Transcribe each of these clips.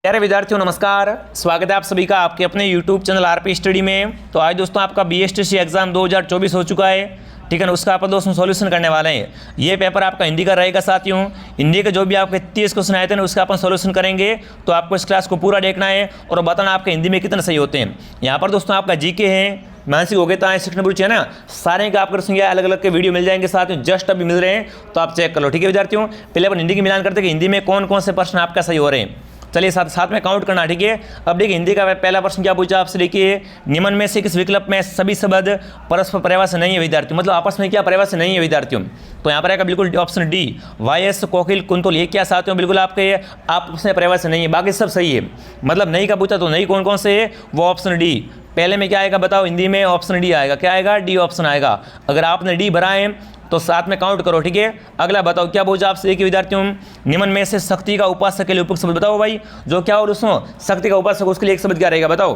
प्यारे विद्यार्थियों नमस्कार, स्वागत है आप सभी का आपके अपने YouTube चैनल आरपी स्टडी में। तो आज दोस्तों आपका BSTC एग्जाम 2024 हो चुका है, ठीक है ना। उसका आप दोस्तों सॉल्यूशन करने वाले हैं। ये पेपर आपका हिंदी का रहेगा साथियों। हिंदी के जो भी आपके 30 क्वेश्चन आए थे ना उसका अपन सॉल्यूशन करेंगे। तो आपको इस क्लास को पूरा देखना है और बताना आपके हिंदी में कितने सही होते हैं। यहाँ पर दोस्तों आपका जीके है, मानसिक योग्यता है, शिक्षण रुचि है ना, सारे का आपको संख्या अलग अलग के वीडियो मिल जाएंगे साथ में, जस्ट अभी मिल रहे हैं तो आप चेक कर लो, ठीक है विद्यार्थियों। पहले अपन हिंदी की मिलान करते हैं कि हिंदी में कौन कौन से प्रश्न आपका सही हो रहे हैं। चलिए साथ में काउंट करना, ठीक है। अब देखिए हिंदी का पहला प्रश्न क्या पूछा आपसे, देखिए निम्न में से किस विकल्प में सभी शब्द परस्पर पर्यायवाची नहीं है विद्यार्थियों, मतलब आपस में क्या पर्यायवाची नहीं है विद्यार्थियों। तो यहाँ पर आएगा बिल्कुल ऑप्शन डी, वायस कोकिल कुंतल, ये क्या साथियों बिल्कुल आपके आपस में पर्यायवाची नहीं है, बाकी सब सही है। मतलब नहीं का पूछा तो नहीं कौन कौन से है, वो ऑप्शन डी। पहले में क्या आएगा बताओ, हिंदी में ऑप्शन डी आएगा, क्या आएगा, डी ऑप्शन आएगा। अगर आपने डी भरा है तो साथ में काउंट करो, ठीक है। अगला बताओ क्या पूछा आपसे, देखिए विद्यार्थियों निम्न में से शक्ति का उपासक के लिए उपयुक्त शब्द बताओ भाई। जो क्या हो दोस्तों, शक्ति का उपासक, उसके लिए एक शब्द क्या रहेगा बताओ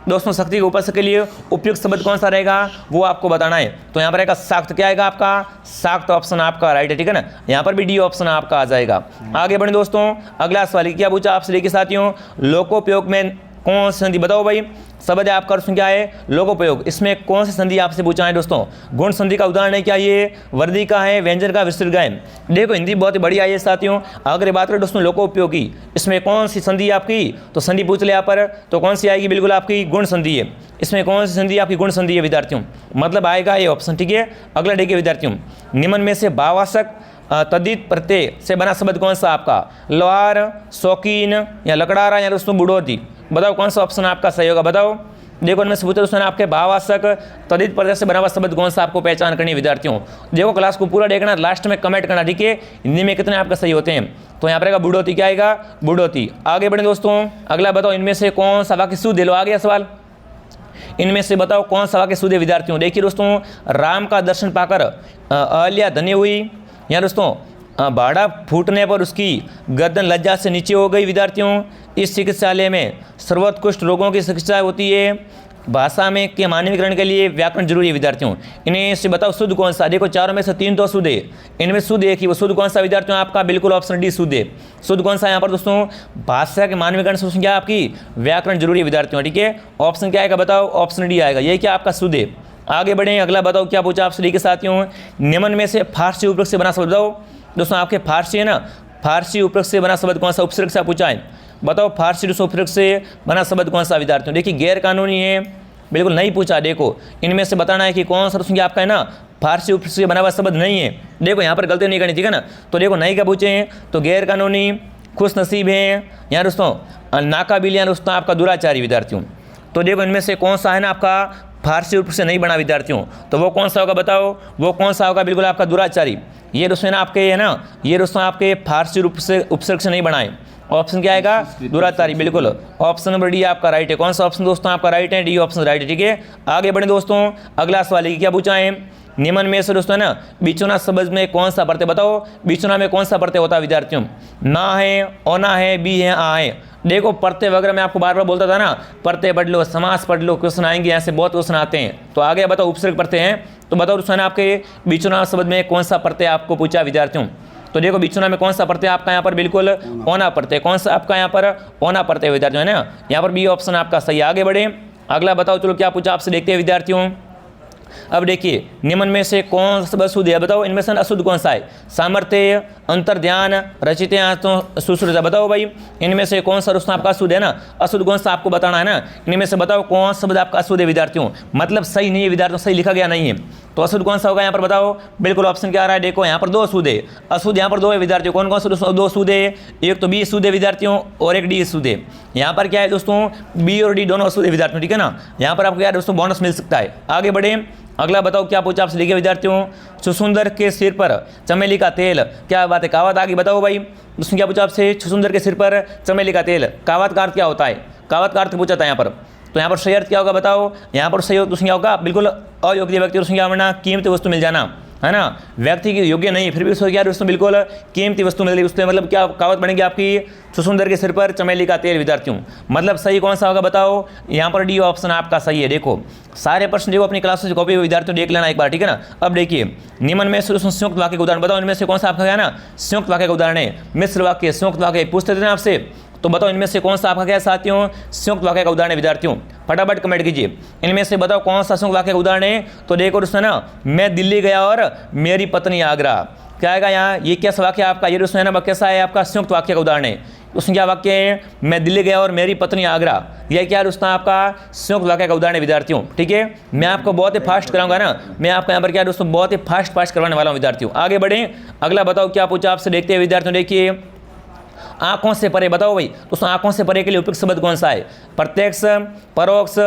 दोस्तों। शक्ति के उपासक के लिए उपयुक्त शब्द कौन सा रहेगा वो आपको बताना है। तो यहाँ पर आएगा शाक्त, क्या आएगा आपका, शाक्त ऑप्शन आपका राइट है, ठीक है ना। यहाँ पर भी डी ऑप्शन आपका आ जाएगा। आगे बढ़े दोस्तों, अगला सवाल क्या पूछा आपसे, देखिए साथियों लोकोपयोग में कौन सी संधि बताओ भाई। शब्द है आपका क्या है, लोकोपयोग, इसमें कौन सी संधि आपसे पूछा है दोस्तों। गुण संधि का उदाहरण है क्या, ये वर्दी का है, व्यंजन का, विस्तृत का है। देखो हिंदी बहुत ही बढ़िया है साथियों। अगर बात करें दोस्तों लोकोपयोगी, इसमें कौन सी संधि आपकी, तो संधि पूछ ले यहाँ पर, तो कौन सी आएगी, बिल्कुल आपकी गुण संधि है। इसमें कौन सी संधि आपकी, गुण संधि है विद्यार्थियों, मतलब आएगा ये ऑप्शन, ठीक है। अगला देखिए विद्यार्थियों, निम्न में से भावासक तद्धित प्रत्यय से बना शब्द कौन सा आपका, लोहार, शौकीन या लकड़ारा या दोस्तों बुढ़ोती, बताओ कौन सा ऑप्शन आपका सही होगा बताओ। देखो इनमें से पूछे दोस्तों आपके भावासक तद्धित प्रत्यय से बना हुआ शब्द कौन सा आपको पहचान करनी है विद्यार्थियों। देखो क्लास को पूरा देखना, लास्ट में कमेंट करना, ठीक है, हिंदी में कितने आपका सही होते हैं। तो यहाँ पर आएगा बुढ़ोती, क्या आएगा, बुढ़ोती। आगे बढ़े दोस्तों, अगला बताओ इनमें से कौन सा वाक्य शुद्ध है, लो आ गया सवाल। इनमें से बताओ कौन सा वाक्य शुद्ध है विद्यार्थियों। देखिए दोस्तों, राम का दर्शन पाकर अहल्या धन्य हुई, या दोस्तों भाड़ा फूटने पर उसकी गर्दन लज्जा से नीचे हो गई विद्यार्थियों। इस चिकित्सालय में सर्वोत्कृष्ट रोगों की चिकित्सा होती है। भाषा में के मानवीकरण के लिए व्याकरण जरूरी है विद्यार्थियों। इन्हें से बताओ शुद्ध कौन सा। देखो चारों में से तीन तो शुद्ध है, इनमें शुद्ध एक ही, वो शुद्ध कौन सा विद्यार्थियों आपका, बिल्कुल ऑप्शन डी शुद्ध है। शुद्ध कौन सा यहाँ पर दोस्तों, भाषा के मानवीकरण से क्या आपकी व्याकरण जरूरी है विद्यार्थियों, ठीक है। ऑप्शन क्या आएगा बताओ, ऑप्शन डी आएगा, ये क्या आपका शुद्ध है। आगे बढ़े, अगला बताओ क्या पूछा आपसे के साथियों, निम्न में से फारसी उपयुक्त से बना शब्द बताओ दोस्तों। आपके फारसी है ना, फारसी उपयुक्त से बना शब्द कौन सा, उपसर्ग से पूछा है, बताओ फारसी उपसर्ग से बना शब्द कौन सा विद्यार्थियों। देखिए गैर कानूनी है, बिल्कुल नहीं पूछा। देखो इनमें से बताना है कि कौन सा दोस्तों आपका है ना फारसी उपसर्ग से बना हुआ शब्द नहीं है। देखो यहाँ पर गलती नहीं करनी, ठीक है ना। तो देखो नहीं क्या पूछे हैं, तो गैर कानूनी, खुश नसीब है, यहाँ दोस्तों नाकाबिल, या दोस्तों आपका दुराचारी विद्यार्थियों। तो देखो इनमें से कौन सा है ना आपका फारसी उपसर्ग से नहीं बना विद्यार्थियों, तो वो कौन सा होगा बताओ, वो कौन सा होगा, बिल्कुल आपका दुराचारी। ये दोस्तों ना आपके है ना, ये दोस्तों आपके फारसी उपसर्ग से नहीं बनाए। ऑप्शन क्या आएगा, दुराचारी, बिल्कुल ऑप्शन नंबर डी आपका राइट है। कौन सा ऑप्शन दोस्तों आपका राइट है, डी ऑप्शन राइट है, ठीक है। आगे बढ़े दोस्तों, अगला सवाल है क्या पूछा है, निम्न में से दोस्तों है ना बिचौना शब्द में कौन सा प्रत्यय बताओ। बिचौना में कौन सा प्रत्यय होता है विद्यार्थियों, ना है, ओना है, बी है, आ है। देखो प्रत्यय वगैरह मैं आपको बार बार बोलता था ना, प्रत्यय पढ़ लो, समास पढ़ लो, क्वेश्चन आएंगे यहाँ से बहुत क्वेश्चन आते हैं। तो आगे बताओ उपसर्ग प्रत्यय हैं, तो बताओ दोस्तों आपके बिचौना शब्द में कौन सा प्रत्यय आपको पूछा विद्यार्थियों। तो देखो बिचौना में कौन सा प्रत्यय आपका यहाँ पर, बिल्कुल ओना प्रत्यय, कौन सा आपका यहाँ पर, ओना प्रत्यय विद्यार्थियों है ना। यहाँ पर बी ऑप्शन आपका सही। आगे बढ़े, अगला बताओ चलो क्या पूछा आपसे, देखते हैं विद्यार्थियों। अब देखिए निम्न में से कौन सा शुद्ध है बताओ, इनमें से अशुद्ध कौन सा है, सामर्थ्य, अंतर ध्यान, रचित सुश्रुता, बताओ भाई इनमें से कौन सा दोस्तों आपका अशुद्ध है ना, अशुद्ध कौन सा आपको बताना है ना। इनमें से बताओ कौन सा शब्द आपका अशुद्ध है विद्यार्थियों, मतलब सही नहीं है विद्यार्थियों, सही लिखा गया नहीं है। तो अशुद्ध कौन सा होगा यहाँ पर बताओ, बिल्कुल ऑप्शन क्या आ रहा है, देखो यहाँ पर दो अशुद्ध है, अशुद्ध यहाँ पर दो है विद्यार्थियों। कौन कौन से दो अशुद्ध है, एक तो बी अशुद्ध है विद्यार्थियों और एक डी अशुद्ध है। यहाँ पर क्या है दोस्तों, बी और डी दोनों अशुद्ध है विद्यार्थियों, ठीक है ना। यहाँ पर आपको क्या है दोस्तों बोनस मिल सकता है। आगे बढ़े, अगला बताओ क्या पूछा आपसे, लिखे विद्यार्थियों, छुछुंदर के सिर पर चमेली का तेल, क्या बात है, कहावत आगे बताओ भाई। उसने क्या पूछा आपसे, छुछुंदर के सिर पर चमेली का तेल, कहावत का अर्थ क्या होता है, कहावत का अर्थ पूछा था यहाँ पर। तो यहाँ पर सही अर्थ क्या होगा बताओ, यहाँ पर सही उसमें क्या होगा, बिल्कुल अयोग्य व्यक्ति उसमें क्या बनना, कीमती वस्तु मिल जाना, है ना। व्यक्ति की योग्य नहीं फिर भी उसको क्या दोस्तों बिल्कुल कीमती वस्तु मिल रही, उसमें मतलब क्या कहावत बनेगी आपकी, छुछुंदर के सिर पर चमेली का तेल विद्यार्थियों। मतलब सही कौन सा होगा बताओ, यहाँ पर डी ऑप्शन आपका सही है। देखो सारे प्रश्न देखो अपनी क्लास से कॉपी विद्यार्थियों देख लेना एक बार, ठीक है ना। अब देखिए निम्न में से संयुक्त वाक्य का उदाहरण बताओ, इनमें से कौन सा आपका है ना संयुक्त वाक्य का उदाहरण है। मिश्र वाक्य, संयुक्त वाक्य पूछते थे ना आपसे, तो बताओ इनमें से कौन सा आपका क्या है साथियों संयुक्त वाक्य का उदाहरण है विद्यार्थियों, फटाफट कमेंट कीजिए। इनमें से बताओ कौन सा संयुक्त वाक्य का उदाहरण है। तो देखो दोस्तों ना, मैं दिल्ली गया और मेरी पत्नी आगरा, क्या आएगा यहाँ, ये क्या वाक्य आपका, ये दोस्तों है ना कैसा है आपका संयुक्त वाक्य का उदाहरण है। उसमें क्या वाक्य है, मैं दिल्ली गया और मेरी पत्नी आगरा, यह क्या है दोस्तों आपका संयुक्त वाक्य का उदाहरण है विद्यार्थियों। ठीक है, मैं आपको बहुत ही फास्ट कराऊंगा ना, मैं आपका यहाँ पर क्या दोस्तों बहुत ही फास्ट करवाने वाला हूँ विद्यार्थियों। आगे बढ़े, अगला बताओ क्या पूछा आपसे, देखते हैं विद्यार्थियों। देखिए आंखों से परे, बताओ भाई दोस्तों आंखों से परे के लिए उपयुक्त शब्द कौन सा है, प्रत्यक्ष, परोक्ष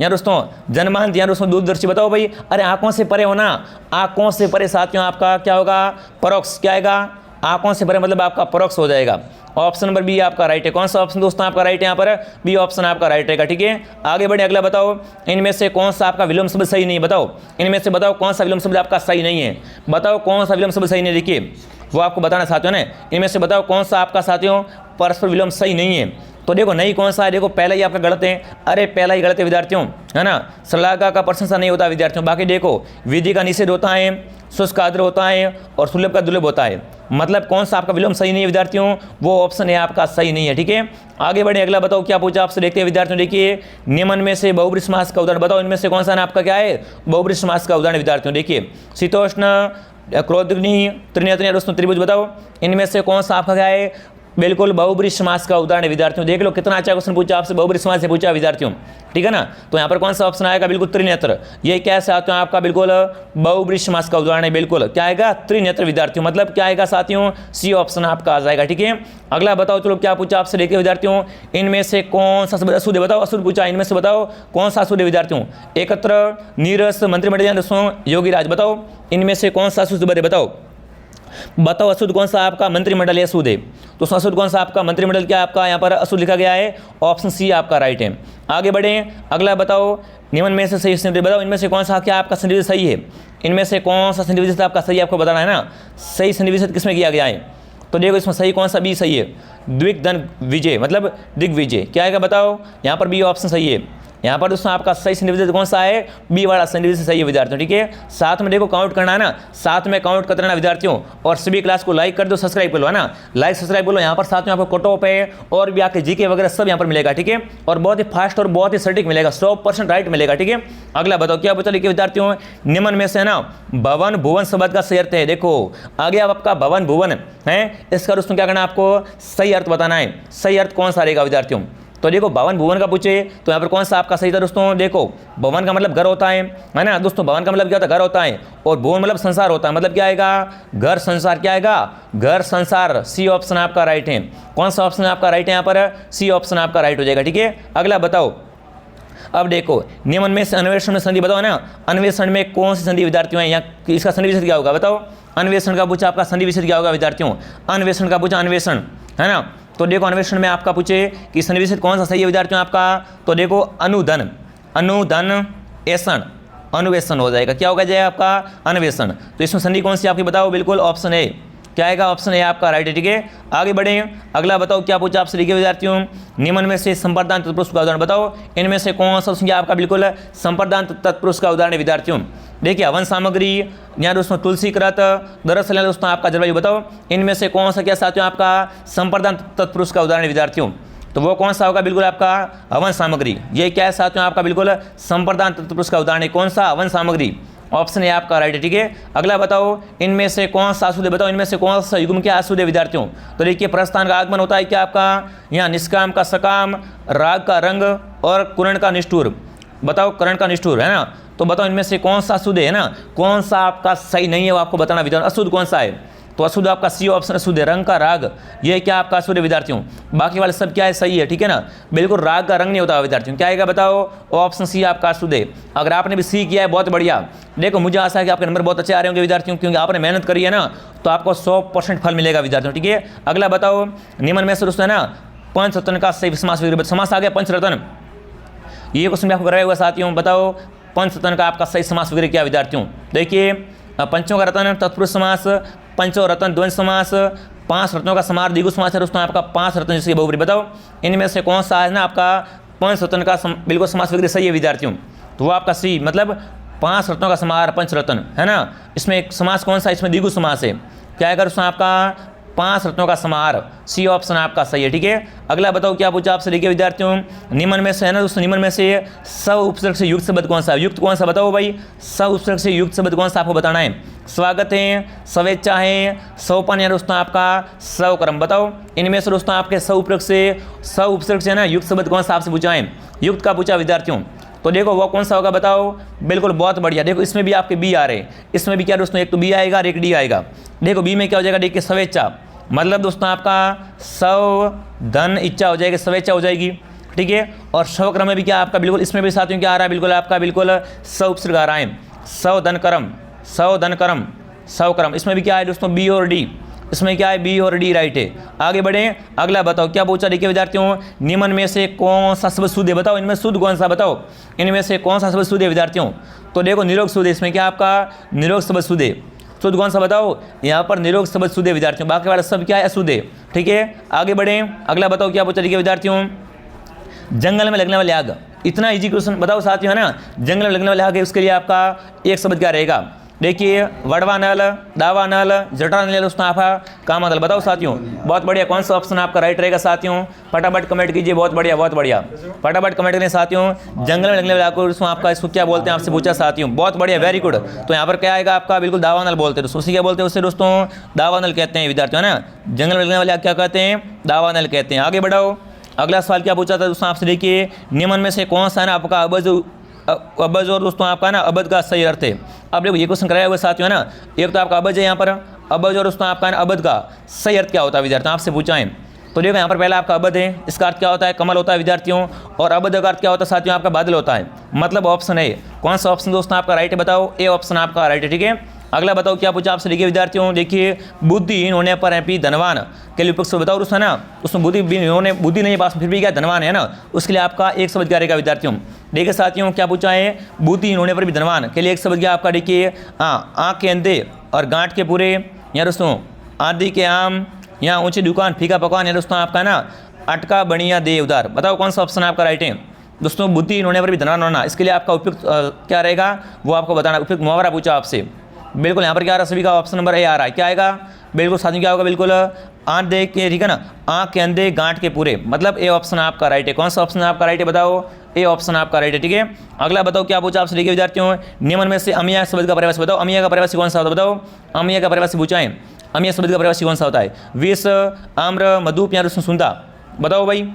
या दोस्तों जनमानस या दोस्तों दूरदर्शी, बताओ भाई। अरे आंखों से परे होना, आंखों से परे साथियों आपका क्या होगा, परोक्ष, क्या आएगा, आंखों से परे मतलब आपका परोक्ष हो जाएगा। ऑप्शन नंबर बी आपका राइट है। कौन सा ऑप्शन दोस्तों आपका राइट है, यहाँ पर बी ऑप्शन आपका राइट रहेगा। ठीक है, आगे बढ़े, अगला बताओ इनमें से कौन सा आपका विलोम शब्द सही नहीं है, बताओ इनमें से बताओ कौन सा विलोम शब्द आपका सही नहीं है, बताओ कौन सा विलोम शब्द सही नहीं है। देखिए वो आपको बताना साथियों ने, इनमें से बताओ कौन सा आपका साथियों परस्पर विलोम सही नहीं है। तो देखो नहीं कौन सा है, देखो पहला ही आपका गलत है, अरे पहला ही गलत है विद्यार्थियों, है ना। श्लाघा का प्रशंसा नहीं होता विद्यार्थियों। बाकी देखो विधि का निषेध होता है, शुष्क आदर होता है और सुलभ का दुर्लभ होता है। मतलब कौन सा आपका विलोम सही नहीं है विद्यार्थियों, वो ऑप्शन है आपका सही नहीं है। ठीक है, आगे बढ़े, अगला बताओ क्या पूछा आपसे, देखते हैं विद्यार्थियों। देखिए निम्न में से बहुब्रीहि समास का उदाहरण बताओ, इनमें से कौन सा ना आपका क्या है बहुब्रीहि समास का उदाहरण विद्यार्थियों। देखिए शीतोष्ण, क्रोधग्नि, त्रिनेत्र दोस्तों त्रिभुज, बताओ इनमें से कौन सा आपका क्या है बिल्कुल बहुब्रीहि समास का उदाहरण है विद्यार्थियों। देख लो कितना अच्छा क्वेश्चन पूछा आपसे, बहुब्रीहि समास से पूछा विद्यार्थियों। ठीक है ना, तो यहाँ पर कौन सा ऑप्शन आएगा, बिल्कुल त्रिनेत्र, ये क्या साथियों आपका बिल्कुल बहुब्रीहि समास का उदाहरण है, बिल्कुल क्या आएगा त्रिनेत्र विद्यार्थियों। मतलब क्या आएगा साथियों, सी ऑप्शन आपका आ जाएगा। ठीक है, अगला बताओ, चलो क्या पूछा आपसे, देखिए विद्यार्थियों इनमें से कौन सा अशुद्ध है, बताओ अशुद्ध पूछा, इनमें से बताओ कौन सा अशुद्ध है विद्यार्थियों। एकत्र, नीरस, मंत्रिमंडल दोस्तों योगीराज, बताओ इनमें से कौन सा अशुद्ध है, बताओ अशुद्ध कौन सा आपका मंत्रिमंडल है अशुद्ध है। तो अशुद्ध कौन सा आपका मंत्रिमंडल क्या आपका यहाँ पर अशुद्ध लिखा गया है, ऑप्शन सी आपका राइट है। आगे बढ़े, अगला बताओ निम्न में से सही संधि बताओ, इनमें से कौन सा क्या आपका संधि सही है, इनमें से कौन सा संधि विशेष आपका सही आपको बताना है ना, सही संधि विशेष किसमें किया गया है। तो देखो इसमें सही कौन सा बी सही है, द्विगधन विजय मतलब दिग्विजय, क्या आएगा बताओ, यहाँ पर बी ऑप्शन सही है। यहाँ पर दोस्तों आपका सही संधि विशेष कौन सा है, बी वाला संधि विशेष सही है विद्यार्थियों। ठीक है, साथ में देखो काउंट करना है ना, साथ में काउंट करना है विद्यार्थियों। और सभी क्लास को लाइक कर दो, सब्सक्राइब कर लो, है ना, लाइक सब्सक्राइब कर लो। यहाँ पर साथ में आपको कटऑफ है और भी आपके जीके वगैरह सब यहाँ पर मिलेगा। ठीक है, और बहुत ही फास्ट और बहुत ही सटीक मिलेगा, 100% राइट मिलेगा। ठीक है, अगला बताओ क्या बता लिखिए विद्यार्थियों, निम्न में से ना भवन भुवन शब्द का सही अर्थ है। देखो आगे आपका भवन भुवन है, इसका दोस्तों क्या करना है, आपको सही अर्थ बताना है। सही अर्थ कौन सा रहेगा विद्यार्थियों। तो देखो भवन भुवन का पूछे तो यहाँ पर कौन सा आपका सही था दोस्तों। देखो भवन का मतलब घर होता है ना दोस्तों, भवन का मतलब क्या होता है, घर होता है, और भुवन मतलब संसार होता है, मतलब क्या आएगा, घर संसार, क्या आएगा, घर संसार। सी ऑप्शन आपका राइट है। कौन सा ऑप्शन आपका राइट है, यहाँ पर सी ऑप्शन आपका राइट हो जाएगा। ठीक है, अगला बताओ, अब देखो निम्न में से अन्वेषण में संधि बताओ ना, अन्वेषण में कौन सी संधि विद्यार्थियों है, यहाँ इसका संधि विशेष क्या होगा बताओ। अन्वेषण का पूछा आपका संधि विशेष क्या होगा विद्यार्थियों, अन्वेषण का पूछा अन्वेषण, है ना। तो देखो अन्वेषण में आपका पूछे कि संधि विशेष कौन सा सही है विद्यार्थियों आपका। तो देखो अनुधन, अनुधन एषण, अनुवेषण हो जाएगा, क्या होगा जाएगा आपका अन्वेषण। तो इसमें संधि कौन सी आपकी बताओ, बिल्कुल ऑप्शन है, क्या आएगा, ऑप्शन है आपका राइट है। ठीक है, आगे बढ़े, अगला बताओ क्या पूछा आपसे लिखिए विद्यार्थियों, निम्न में से संप्रदान तत्पुरुष का उदाहरण बताओ, इनमें से कौन सा संज्ञा आपका बिल्कुल संप्रदान तत्पुरुष का उदाहरण है विद्यार्थियों। देखिए हवन सामग्री या दोस्तों तुलसी कृत, दरअसल दोस्तों आपका जलवायु, बताओ इनमें से कौन सा क्या साथियों आपका संप्रदान तत्पुरुष का उदाहरण है विद्यार्थियों। तो वो कौन सा होगा, बिल्कुल आपका हवन सामग्री, ये क्या है साथियों आपका बिल्कुल संप्रदान तत्पुरुष का उदाहरण है, कौन सा, हवन सामग्री, ऑप्शन है आपका राइट है। ठीक है, अगला बताओ इनमें से कौन सा अशुद्ध है, बताओ इनमें से कौन सा युग्म क्या अशुद्ध है विद्यार्थियों। तो देखिए प्रस्थान का आगमन होता है क्या आपका, यहाँ निष्काम का सकाम, राग का रंग और कुरण का निष्ठुर, बताओ करण का निष्ठुर, है ना। तो बताओ इनमें से कौन सा अशुद्ध है ना, कौन सा आपका सही नहीं है वो आपको बताना विद्यार्थियों। अशुद्ध कौन सा है, तो अशुद्ध आपका सी ऑप्शन अशुद्ध है, रंग का राग, ये क्या आपका अशुद्ध है विद्यार्थियों। बाकी वाले सब क्या है सही है, ठीक है ना, बिल्कुल राग का रंग नहीं होता विद्यार्थियों, क्या आएगा बताओ, ऑप्शन सी आपका अशुद्ध है। अगर आपने भी सी किया है बहुत बढ़िया, देखो मुझे आशा है कि आपके नंबर बहुत अच्छे आ रहे होंगे विद्यार्थियों, क्योंकि आपने मेहनत करी है ना, तो आपको 100% फल मिलेगा विद्यार्थियों। ठीक है, अगला बताओ निम्न में से दोस्तों है ना पंचरत्न का सही समास विग्रह, समास आ गया पंचरत्न, ये क्वेश्चन भी आपको कराया हुआ साथियों। बताओ पंचरत्न का आपका सही समास विग्रह क्या विद्यार्थियों। देखिए पंचों का रत्न तत्पुरुष समास, पंचों रत्न द्वंद्व समास, 5 रत्नों का समार द्विगु समास है दोस्तों आपका 5 रत्न जिसकी बहुब्री, बताओ इनमें से कौन सा है ना आपका पंचरत्न का बिल्कुल समास विग्रह सही है विद्यार्थियों। तो वो आपका सी, मतलब 5 रत्नों का समार पंचरत्न, है ना। इसमें एक समास कौन सा, इसमें द्विगु समास है, क्या है दोस्तों आपका 5 रत्नों का समाहार, सी ऑप्शन आपका सही है। ठीक है, अगला बताओ क्या पूछा आपसे, देखिए विद्यार्थियों, निम्न में से है ना दोस्तों, निम्न में से स उपसर्ग से युक्त शब्द कौन सा है? युक्त कौन सा बताओ भाई, स उपसर्ग से युक्त शब्द कौन सा आपको बताना है? स्वागत है, स्वेच्छा है, सोपन या दोस्तों आपका स्वकर्म। बताओ इनमें से दोस्तों आपके स उपसर्ग से ना युक्त शब्द कौन सा आपसे पूछा है? युक्त का पूछा विद्यार्थियों, तो देखो वो कौन सा होगा बताओ। बिल्कुल बहुत बढ़िया, देखो इसमें भी आपके बी आ रहे हैं, इसमें भी क्या दोस्तों, एक तो बी आएगा और एक डी आएगा। देखो बी में क्या हो जाएगा, देखिए स्वेच्छा, मतलब दोस्तों आपका स्व धन इच्छा हो जाएगी, स्वेच्छा हो जाएगी। ठीक है, और स्वक्रम में भी क्या आपका बिल्कुल, इसमें भी साथियों क्या आ रहा है, बिल्कुल आपका बिल्कुल स उपसर्ग आ रहा है, सव धन कर्म, सव धन कर्म, स्वक्रम। इसमें भी क्या है दोस्तों, बी और डी, इसमें क्या है, बी और डी राइट है। आगे बढ़े, अगला बताओ क्या पूछा, देखिए विद्यार्थियों, निम्न में से कौन सा शब्द शुद्ध है? बताओ इनमें शुद्ध कौन सा, बताओ इनमें से कौन सा शब्द शुद्ध है विद्यार्थियों? तो देखो निरोग शुद्ध है, इसमें क्या आपका निरोग शब्द शुद्ध है। शुद्ध कौन सा बताओ, यहाँ पर निरोग शब्द शुद्ध है विद्यार्थियों, बाकी वाला सब क्या है, अशुद्ध है। ठीक है, आगे बढ़े, अगला बताओ क्या पूछा, देखिए विद्यार्थियों, जंगल में लगने वाले आग, इतना इजी क्वेश्चन बताओ साथियों, है ना। जंगल में लगने वाले आग है, उसके लिए आपका एक शब्द क्या रहेगा? देखिए वड़वानल, दावानल, जटानल, दोस्तों आपका कामानल। बताओ साथियों, बहुत बढ़िया, कौन सा ऑप्शन आपका राइट रहेगा साथियों? फटाफट कमेंट कीजिए, बहुत बढ़िया बहुत बढ़िया, फटाफट कमेंट करें साथियों। जंगल में लगने वाले आग को दोस्तों आपका इसको क्या बोलते हैं आपसे पूछा साथियों, बहुत बढ़िया, वेरी गुड। तो यहाँ पर क्या आएगा आपका, बिल्कुल दावानल बोलते हैं, दोस्तों उसे क्या बोलते हैं, उससे दोस्तों दावानल कहते हैं विद्यार्थियों, है ना। जंगल में लगने वाले आग क्या कहते हैं, दावानल कहते हैं। आगे बढ़ाओ, अगला सवाल क्या पूछा था दोस्तों आपसे, देखिए निम्न में से कौन सा है ना आपका अबज और दोस्तों आपका ना अबद का सही अर्थ है। अब देखो ये क्वेश्चन कराया हुआ साथियों, है ना, एक तो आपका अबज है यहाँ पर, अबज और दोस्तों आपका ना अबद का सही अर्थ क्या होता है विद्यार्थियों, आपसे पूछा है। तो देखो यहाँ पर पहला आपका अबद है, इसका अर्थ क्या होता है, कमल होता है विद्यार्थियों, और अबद का अर्थ क्या होता है साथियों, आपका बादल होता है। मतलब ऑप्शन है, कौन सा ऑप्शन दोस्तों आपका राइट है बताओ, ए ऑप्शन आपका राइट है। ठीक है, अगला बताओ क्या पूछा आपसे, देखिए विद्यार्थियों, देखिए बुद्धिहीन होने पर है धनवान के लिए उपयुक्त बताओ दोस्तों, है ना। उसमें बुद्धि नहीं पास फिर भी क्या धनवान है ना, उसके लिए आपका एक शब्द क्या रहेगा विद्यार्थियों? देखिए साथियों क्या पूछा है, बुद्धिहीन होने पर भी धनवान के लिए एक शब्द क्या आपका, देखिए आँख के अंधे और गांठ के पूरे, या दोस्तों आदि के आम, या ऊंची दुकान फीका पकवान, या दोस्तों आपका ना अटका बढ़िया दे उधार। बताओ कौन सा ऑप्शन आपका राइट है दोस्तों? बुद्धिहीन होने पर भी धनवान होना, इसके लिए आपका उपयुक्त क्या रहेगा वो आपको बताना। उपयुक्त मुहावरा पूछा आपसे, बिल्कुल यहाँ पर क्या आ रहा है, सभी का ऑप्शन नंबर ए आ रहा है। क्या आएगा बिल्कुल साथियों, क्या होगा, बिल्कुल आँख देख के, ठीक है ना, आँख के अंधे गांठ के पूरे, मतलब ए ऑप्शन आपका राइट है। कौन सा ऑप्शन आपका राइट है बताओ, ए ऑप्शन आपका राइट है। ठीक है, अगला बताओ क्या पूछा आपसे, देखिए विद्यार्थियों, निम्न में से अमिया शब्द का परिभाषा बताओ। अमिया का परिभाषा कौन सा होता है बताओ, अमिया का परिभाषा पूछा है, अमिया शब्द का परिभाषा कौन सा होता है? विष, आम्र, मधु, या सुनता। बताओ भाई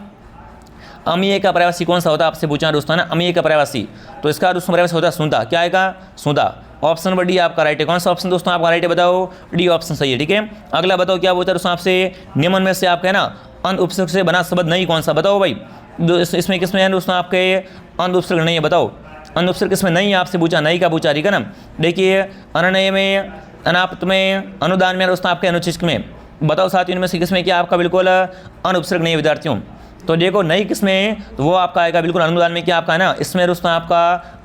अमीय का पर्यायवाची कौन सा होता है, आपसे पूछा दोस्तों ना, अमीय का पर्यायवाची, तो इसका दोस्तों पर्यायवाची होता है सुंदा। क्या आएगा, सुंदा। ऑप्शन नंबर डी आपका राइट है। कौन सा ऑप्शन दोस्तों आपका राइट है बताओ, डी ऑप्शन सही है। ठीक है, अगला बताओ क्या पूछा दोस्तों आपसे, निम्न में से आपका है ना अंत उपसर्ग से बना शब्द नहीं कौन सा? बताओ भाई इसमें किसमें है दोस्तों आपके अंत उपसर्ग नहीं है, बताओ अंत उपसर्ग किसमें नहीं है, आपसे पूछा नहीं का पूछा, ठीक है ना। देखिए अननय में, अनाप्त में, अनुदान में, दोस्तों आपके अनुचिष्ट में। बताओ साथियों इनमें से किसमें क्या आपका बिल्कुल अनुपसर्ग नहीं है विद्यार्थियों? तो देखो नहीं किसमें, तो वो आपका आएगा बिल्कुल अनुदान में। क्या आपका है ना, इसमें दोस्तों आपका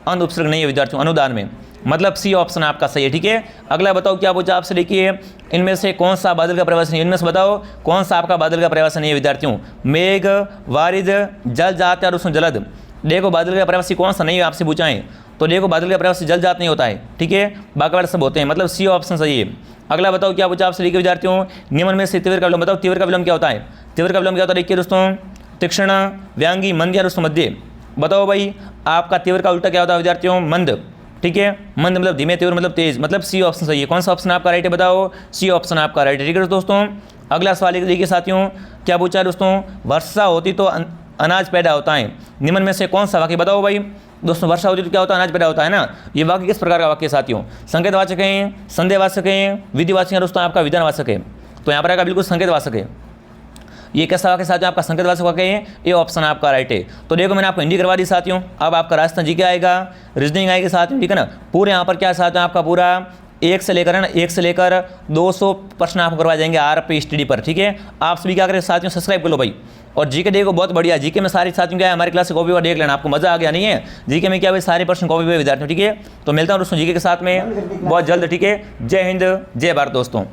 अनुपसर्ग नहीं है विद्यार्थियों, अनुदान में, मतलब सी ऑप्शन आपका सही है। ठीक है, अगला बताओ क्या पूछा आपसे, देखिए इनमें से कौन सा बादल का प्रवास नहीं है, इनमें से बताओ कौन सा आपका बादल का प्रवास नहीं है विद्यार्थियों? मेघ, वारिद, जल जात और उसमें जलद। देखो बादल का प्रवासी कौन सा नहीं है, आपसे पूछा है, तो देखो बादल का प्रवासी जल जात नहीं होता है। ठीक है, बाकी वाले सब होते हैं, मतलब सी ऑप्शन सही है। अगला बताओ क्या पूछा आपसे, देखिए विद्यार्थियों निम्न में से तीव्र का विलोम बताओ। तीव्र का विलोम क्या होता है? तीव्र का विलोम क्या होता है? देखिए दोस्तों तीक्ष्ण, व्यांगी, मंद या दोस्तों मध्य। बताओ भाई आपका तीव्र का उल्टा क्या होता है विद्यार्थियों? मंद। ठीक है, मंद मतलब धीमे, तीव्र मतलब तेज, मतलब सी ऑप्शन सही है। कौन सा ऑप्शन आपका राइट है बताओ? सी ऑप्शन आपका राइट है। ठीक है दोस्तों, अगला सवाल देखिए साथियों क्या पूछा है दोस्तों, वर्षा होती तो अनाज पैदा होता है, निम्न में से कौन सा वाक्य? बताओ भाई दोस्तों वर्षा होती तो क्या होता है? अनाज पैदा होता है ना। ये वाक्य किस प्रकार का वाक्य साथियों? संकेतवाचक है, संदेहवाचक है, विधिवाचक है, दोस्तों आपका विधानवाचक है। तो यहाँ पर आएगा बिल्कुल संकेतवाचक है। ये कैसा वाक्य साथियों? आपका संकेतवाचक वाक्य है, ये ऑप्शन आपका राइट है। तो देखो मैंने आपको हिंदी करवा दी साथियों, अब आपका राजस्थान जी के आएगा, रीजनिंग आएगी साथियों, ठीक है ना। पूरे यहाँ पर क्या साथियों आपका पूरा 1 से लेकर है ना 1 से लेकर 200 प्रश्न आपको करवाए जाएंगे RP स्टडी पर। ठीक है, आप सभी क्या करें साथियों, सब्सक्राइब कर लो भाई। और जीके देखो बहुत बढ़िया, जीके में सारी साथियों क्या है, हमारी क्लास से कॉपी पर देख लेना, आपको मजा आ गया नहीं है? जीके में क्या भाई सारे प्रश्न कॉपी पे विद्यार्थियों। ठीक है, तो मिलता हूँ दोस्तों जीके के साथ में बहुत जल्द। ठीक है, जय हिंद, जय भारत दोस्तों।